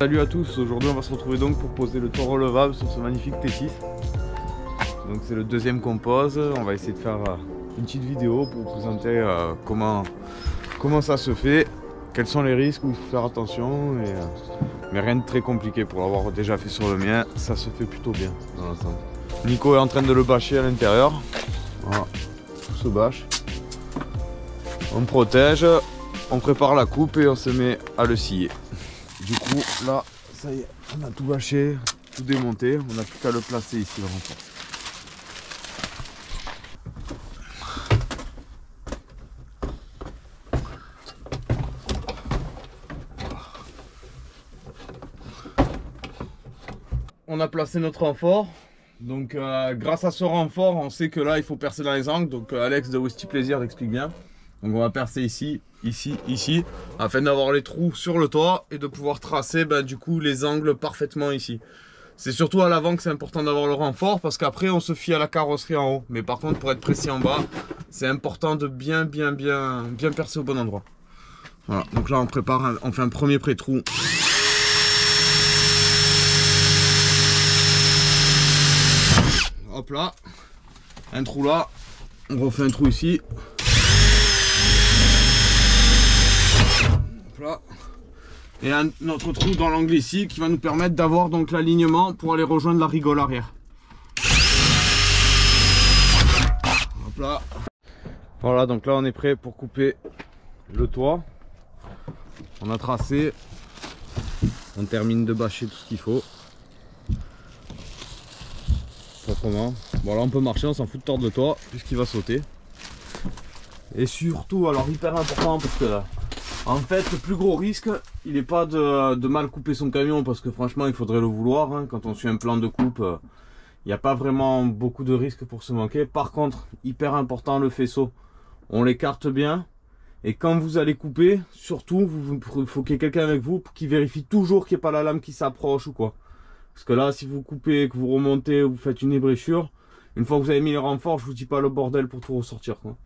Salut à tous, aujourd'hui on va se retrouver donc pour poser le toit relevable sur ce magnifique T6. Donc c'est le deuxième qu'on pose, on va essayer de faire une petite vidéo pour vous présenter comment ça se fait, quels sont les risques, où il faut faire attention, mais rien de très compliqué pour l'avoir déjà fait sur le mien, ça se fait plutôt bien dans l'ensemble. Nico est en train de le bâcher à l'intérieur, voilà, tout se bâche, on protège, on prépare la coupe et on se met à le scier. Du coup là, ça y est, on a tout bâché, tout démonté, on n'a plus qu'à le placer ici le renfort. On a placé notre renfort, donc grâce à ce renfort, on sait que là il faut percer dans les angles, donc Alex de Westy Plaisir l'explique bien. Donc on va percer ici, ici, ici, afin d'avoir les trous sur le toit et de pouvoir tracer du coup les angles parfaitement ici. C'est surtout à l'avant que c'est important d'avoir le renfort parce qu'après on se fie à la carrosserie en haut. Mais par contre pour être précis en bas, c'est important de bien percer au bon endroit. Voilà, donc là on prépare, on fait un premier pré-trou. Hop là, un trou là, on refait un trou ici. Là. Et un autre trou dans l'angle ici qui va nous permettre d'avoir donc l'alignement pour aller rejoindre la rigole arrière. Hop là. Voilà, donc là on est prêt pour couper le toit. On a tracé, on termine de bâcher tout ce qu'il faut. Proprement. Bon là on peut marcher, on s'en fout de tordre le toit puisqu'il va sauter. Et surtout, alors hyper important parce que là, en fait, le plus gros risque, il n'est pas de mal couper son camion parce que franchement, il faudrait le vouloir. Hein. Quand on suit un plan de coupe, il n'y a pas vraiment beaucoup de risques pour se manquer. Par contre, hyper important, le faisceau. On l'écarte bien. Et quand vous allez couper, surtout, il faut qu'il y ait quelqu'un avec vous qui vérifie toujours qu'il n'y ait pas la lame qui s'approche ou quoi. Parce que là, si vous coupez, que vous remontez, vous faites une ébréchure, une fois que vous avez mis le renfort, je vous dis pas le bordel pour tout ressortir, quoi.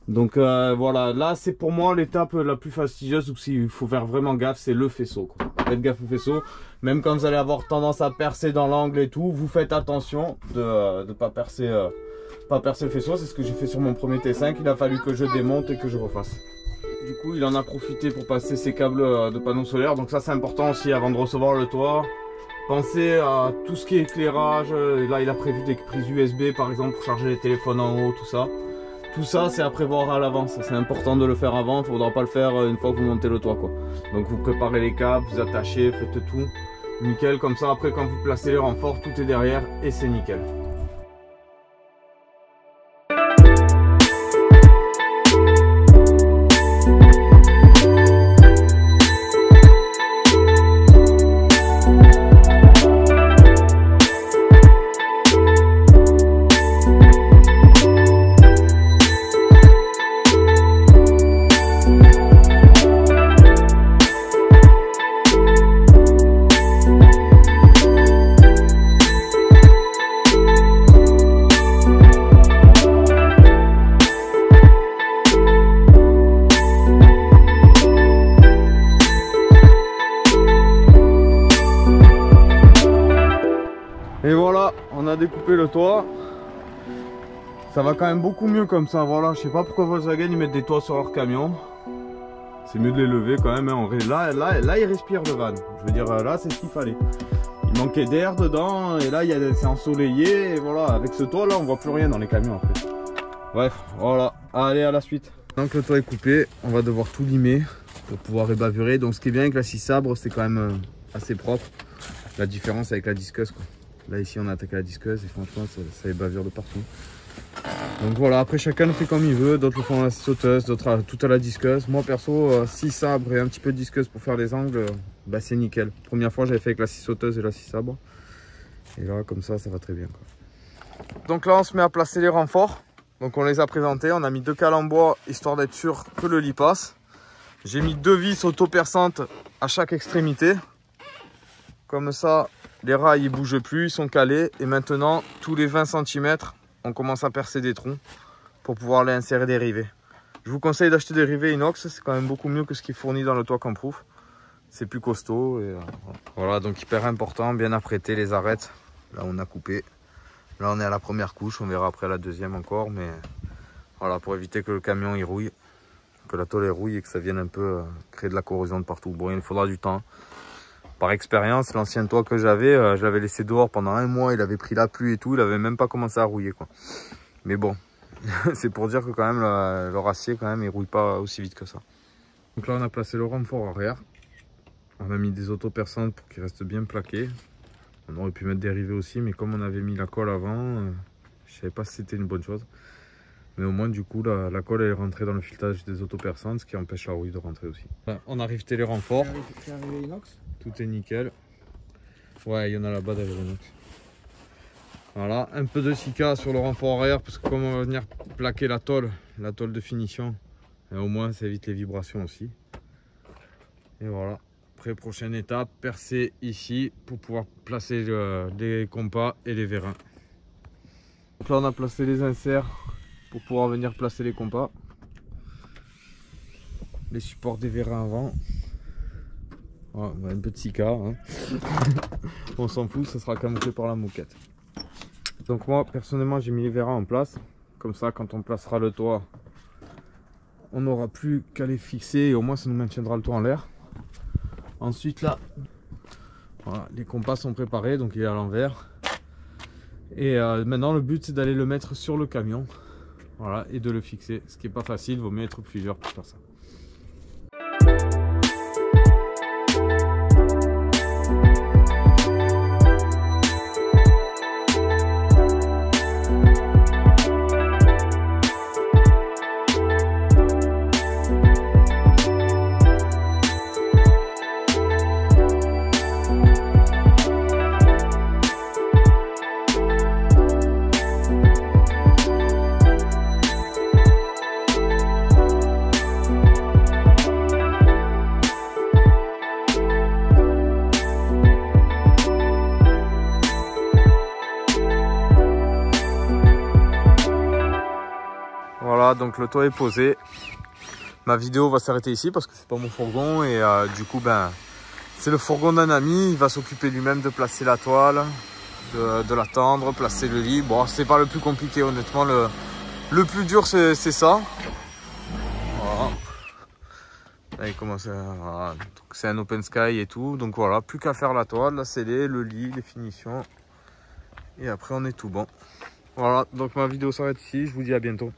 Donc voilà, là c'est pour moi l'étape la plus fastidieuse où il faut faire vraiment gaffe, c'est le faisceau, quoi. Faites gaffe au faisceau, même quand vous allez avoir tendance à percer dans l'angle et tout, vous faites attention de ne pas percer le faisceau. C'est ce que j'ai fait sur mon premier T5, il a fallu que je démonte et que je refasse. Du coup il en a profité pour passer ses câbles de panneaux solaires, donc ça c'est important aussi avant de recevoir le toit. Pensez à tout ce qui est éclairage, là il a prévu des prises USB par exemple pour charger les téléphones en haut, tout ça. Tout ça c'est à prévoir à l'avance, c'est important de le faire avant, il ne faudra pas le faire une fois que vous montez le toit, quoi. Donc vous préparez les câbles, vous attachez, faites tout, nickel, comme ça après quand vous placez les renforts, tout est derrière et c'est nickel. Et voilà, on a découpé le toit. Ça va quand même beaucoup mieux comme ça. Voilà, je sais pas pourquoi Volkswagen ils mettent des toits sur leur camion. C'est mieux de les lever quand même. Hein. Là, il respire le van. Je veux dire, là, c'est ce qu'il fallait. Il manquait d'air dedans et là, c'est ensoleillé. Et voilà, avec ce toit là, on voit plus rien dans les camions après. Bref, voilà. Allez, à la suite. Donc le toit est coupé, on va devoir tout limer pour pouvoir ébavurer. Donc ce qui est bien avec la scie sabre, c'est quand même assez propre. La différence avec la disqueuse, quoi. Là ici on a attaqué la disqueuse et franchement ça ébavure de partout. Donc voilà, après chacun le fait comme il veut, d'autres le font à la scie sauteuse, d'autres tout à la disqueuse. Moi perso, scie sabre et un petit peu de disqueuse pour faire les angles, c'est nickel. Première fois j'avais fait avec la scie sauteuse et la scie sabre. Et là comme ça va très bien, quoi. Donc là on se met à placer les renforts. Donc on les a présentés, on a mis 2 cales en bois histoire d'être sûr que le lit passe. J'ai mis 2 vis auto-perçantes à chaque extrémité. Comme ça, les rails ils bougent plus, ils sont calés. Et maintenant, tous les 20 cm, on commence à percer des trous pour pouvoir les insérer des rivets. Je vous conseille d'acheter des rivets inox, c'est quand même beaucoup mieux que ce qui est fourni dans le toit Camproof. c'est plus costaud. Et, voilà, donc hyper important, bien apprêter les arêtes. Là on a coupé. Là on est à la première couche, on verra après la deuxième encore. Mais voilà, pour éviter que le camion il rouille, que la tôle elle rouille et que ça vienne un peu créer de la corrosion de partout. Bon, il faudra du temps. Par expérience, l'ancien toit que j'avais, je l'avais laissé dehors pendant 1 mois, il avait pris la pluie et tout, il avait même pas commencé à rouiller quoi. Mais bon, c'est pour dire que quand même le racier quand même il rouille pas aussi vite que ça. Donc là on a placé le renfort arrière. On a mis des autoperçantes pour qu'il reste bien plaqué. On aurait pu mettre des rivets aussi, mais comme on avait mis la colle avant, je savais pas si c'était une bonne chose. Mais au moins du coup la colle elle est rentrée dans le filetage des autoperçantes, ce qui empêche la rouille de rentrer aussi. Enfin, on a riveté les renforts. C'est un rivet inox. Tout est nickel. Ouais, il y en a là-bas derrière l'inox. Voilà, un peu de silica sur le renfort arrière parce que comme on va venir plaquer la tôle de finition, au moins ça évite les vibrations aussi. Et voilà, après prochaine étape, percer ici pour pouvoir placer les compas et les vérins. Donc là on a placé les inserts pour pouvoir venir placer les compas. Les supports des vérins avant. Voilà, un peu de silica, hein. On s'en fout, ça sera camouflé par la moquette. Donc moi personnellement j'ai mis les vérins en place. Comme ça quand on placera le toit, on n'aura plus qu'à les fixer et au moins ça nous maintiendra le toit en l'air. Ensuite là, voilà, les compas sont préparés, donc il est à l'envers. Et maintenant le but c'est d'aller le mettre sur le camion. Voilà, et de le fixer. Ce qui n'est pas facile, vaut mieux être plusieurs pour faire ça. Voilà, donc le toit est posé. Ma vidéo va s'arrêter ici parce que c'est pas mon fourgon et du coup ben c'est le fourgon d'un ami. Il va s'occuper lui-même de placer la toile, de la tendre, placer le lit. Bon, c'est pas le plus compliqué honnêtement. Le plus dur c'est ça. Voilà. Là il commence à... Voilà. C'est un open sky et tout. Donc voilà, plus qu'à faire la toile, la scellée, le lit, les finitions. Et après on est tout bon. Voilà, donc ma vidéo s'arrête ici. Je vous dis à bientôt.